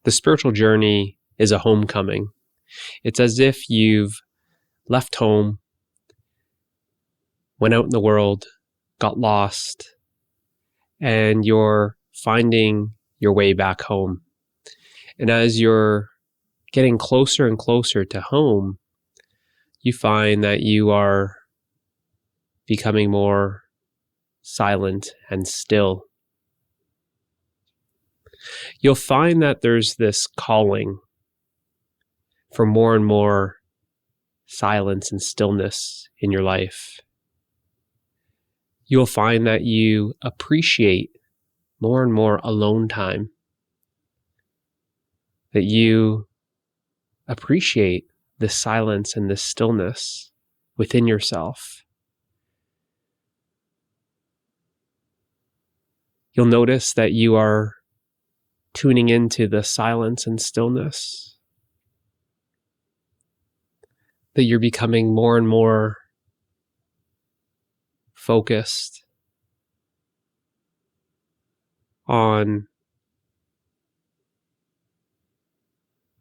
The spiritual journey is a homecoming. It's as if you've left home, went out in the world, got lost, and you're finding your way back home. And as you're getting closer and closer to home, you find that you are becoming more silent and still. You'll find that there's this calling for more and more silence and stillness in your life. You'll find that you appreciate more and more alone time, that you appreciate the silence and the stillness within yourself. You'll notice that you are tuning into the silence and stillness, that you're becoming more and more focused on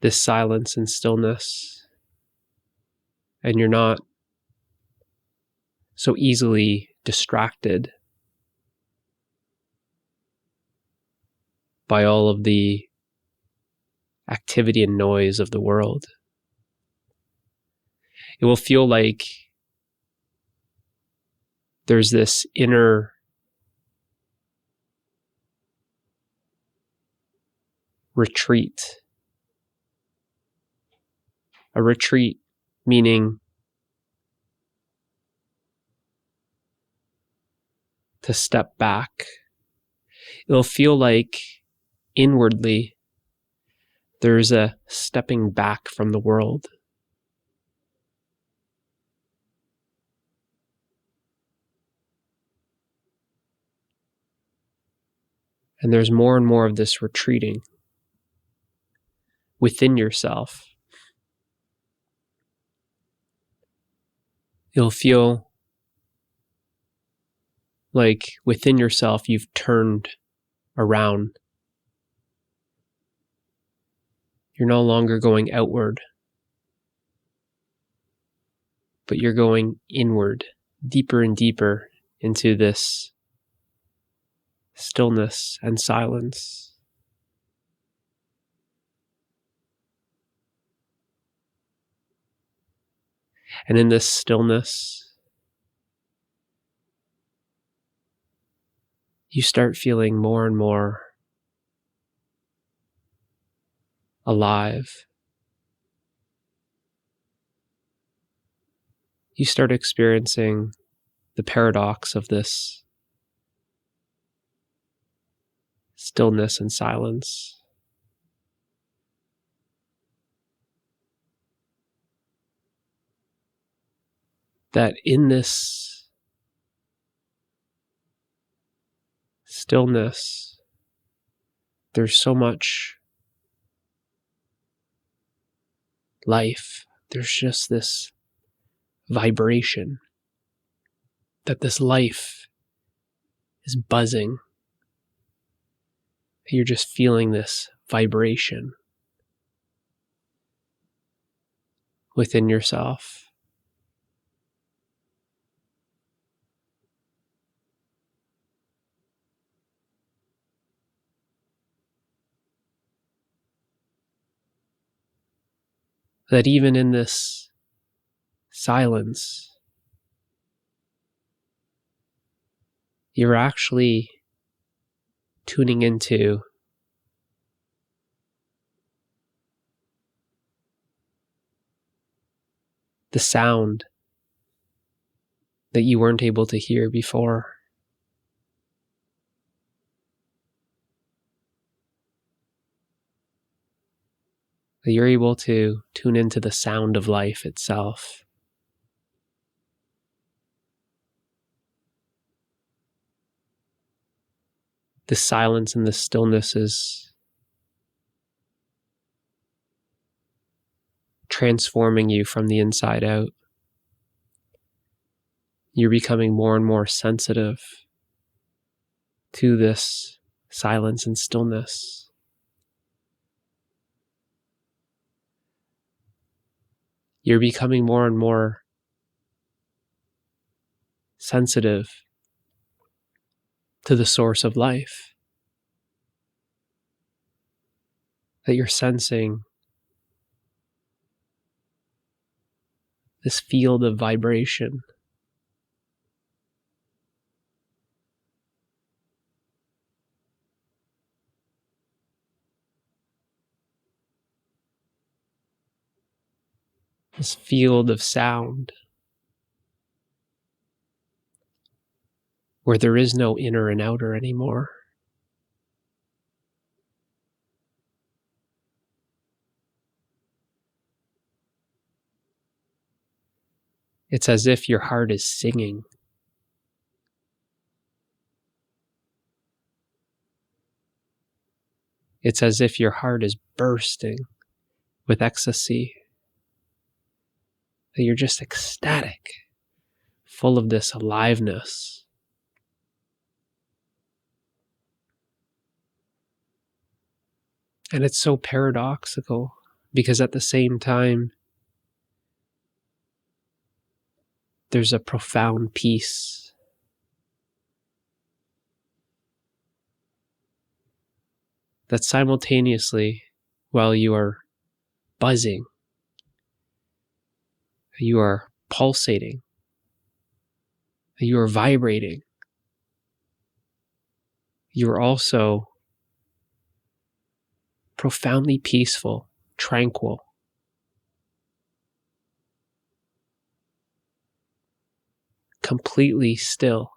this silence and stillness, and you're not so easily distracted by all of the activity and noise of the world. It will feel like there's this inner retreat. A retreat meaning to step back. It'll feel like inwardly there's a stepping back from the world. And there's more and more of this retreating within yourself. You'll feel like within yourself you've turned around. You're no longer going outward, but you're going inward, deeper and deeper into this stillness and silence. And in this stillness, you start feeling more and more alive. You start experiencing the paradox of this stillness and silence. That in this stillness, there's so much life. There's just this vibration, that this life is buzzing. You're just feeling this vibration within yourself. That even in this silence, you're actually tuning into the sound that you weren't able to hear before. That you're able to tune into the sound of life itself. The silence and the stillness is transforming you from the inside out. You're becoming more and more sensitive to this silence and stillness. you're becoming more and more sensitive to the source of life. That you're sensing this field of vibration. This field of sound where there is no inner and outer anymore. It's as if your heart is singing. It's as if your heart is bursting with ecstasy. That you're just ecstatic, full of this aliveness. And it's so paradoxical because at the same time, there's a profound peace. That simultaneously, while you are buzzing, you are pulsating, you are vibrating, you are also profoundly peaceful, tranquil. Completely still.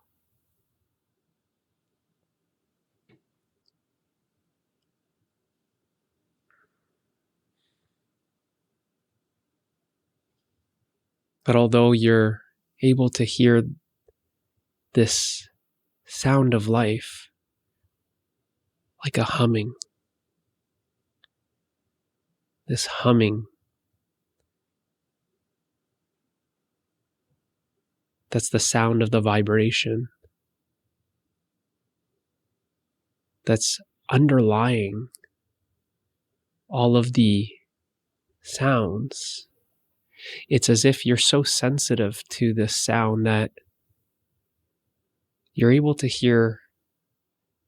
But although you're able to hear this sound of life like a humming, this humming that's the sound of the vibration that's underlying all of the sounds. It's as if you're so sensitive to this sound that you're able to hear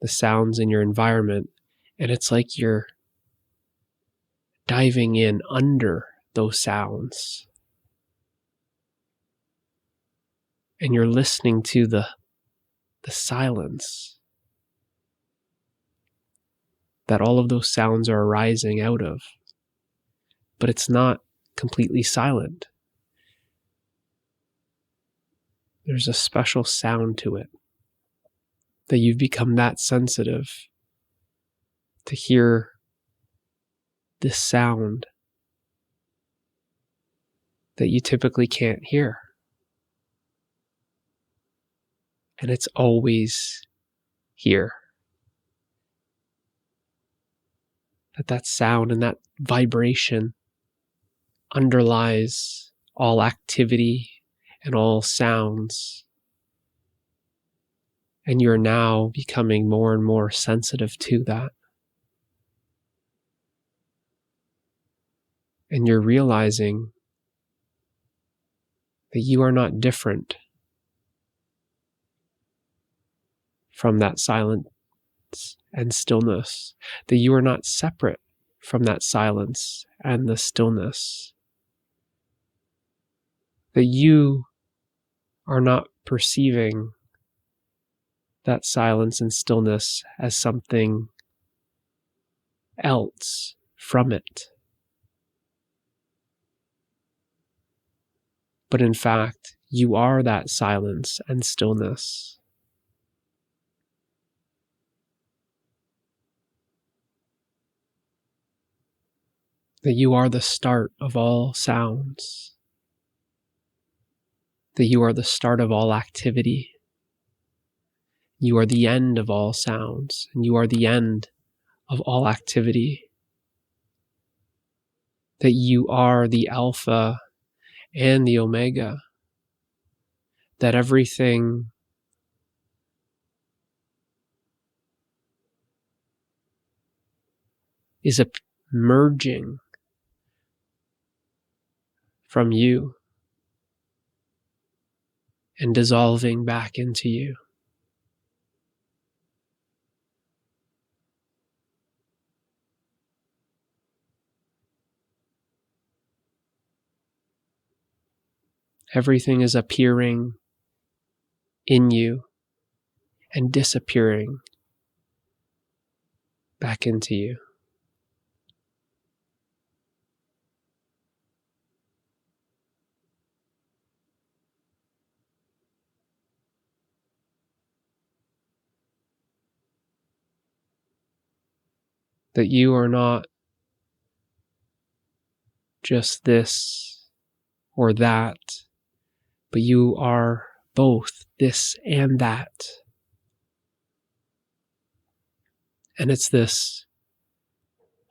the sounds in your environment, and it's like you're diving in under those sounds. And you're listening to the silence that all of those sounds are arising out of. But it's not completely silent. There's a special sound to it. That you've become that sensitive to hear this sound that you typically can't hear. And it's always here. That sound and that vibration underlies all activity and all sounds. And you're now becoming more and more sensitive to that. And you're realizing that you are not different from that silence and stillness, that you are not separate from that silence and the stillness, that you are not perceiving that silence and stillness as something else from it. But in fact, you are that silence and stillness. That you are the start of all sounds. That you are the start of all activity. You are the end of all sounds, and you are the end of all activity. That you are the Alpha and the Omega. That everything is a merging from you and dissolving back into you. Everything is appearing in you and disappearing back into you. That you are not just this or that, but you are both this and that. And it's this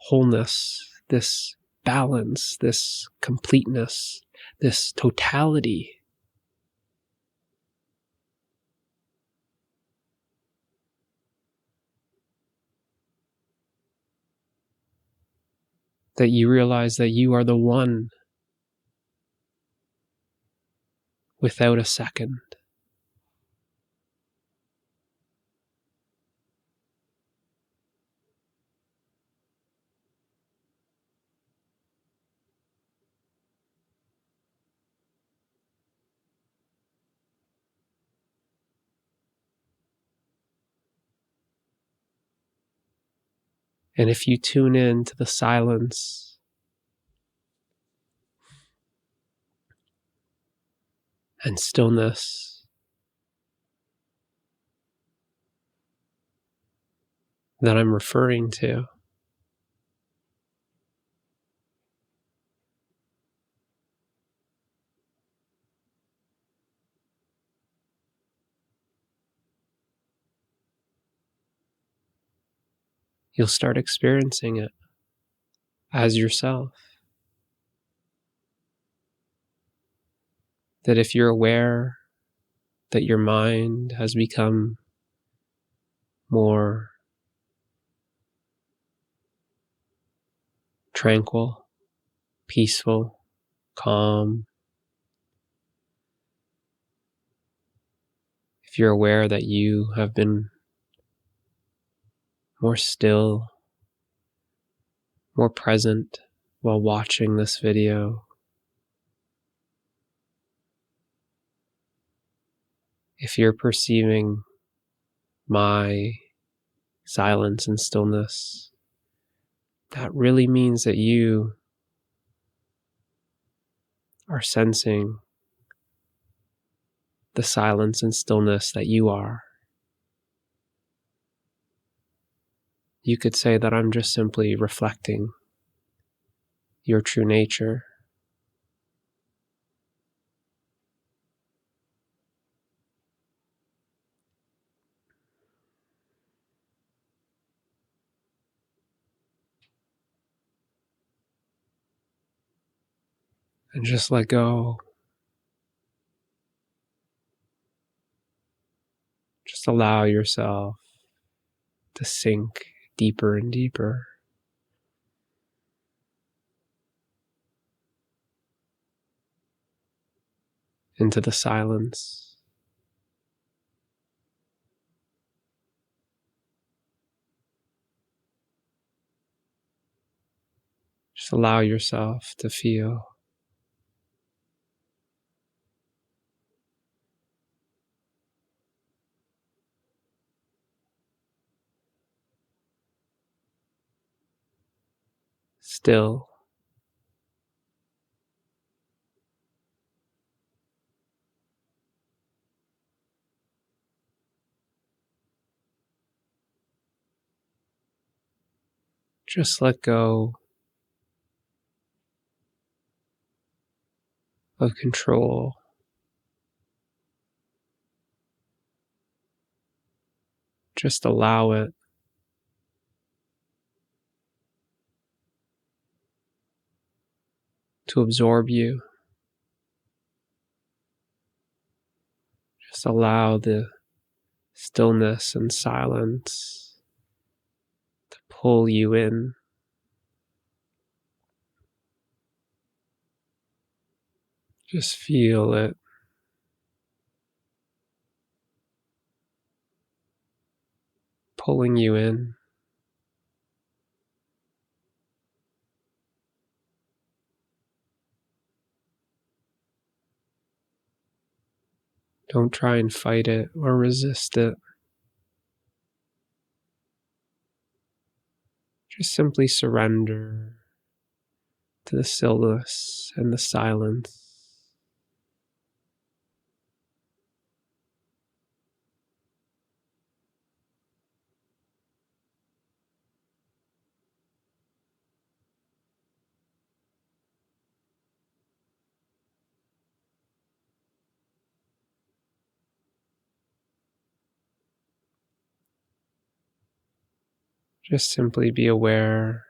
wholeness, this balance, this completeness, this totality that you realize that you are the one without a second. And if you tune in to the silence and stillness that I'm referring to, you'll start experiencing it as yourself. That if you're aware that your mind has become more tranquil, peaceful, calm, if you're aware that you have been more still, more present while watching this video, if you're perceiving my silence and stillness, that really means that you are sensing the silence and stillness that you are. You could say that I'm just simply reflecting your true nature. And just let go. Just allow yourself to sink deeper and deeper into the silence. Just allow yourself to feel still. Just let go of control. Just allow it to absorb you. Just allow the stillness and silence to pull you in. Just feel it pulling you in. Don't try and fight it or resist it. Just simply surrender to the stillness and the silence. Just simply be aware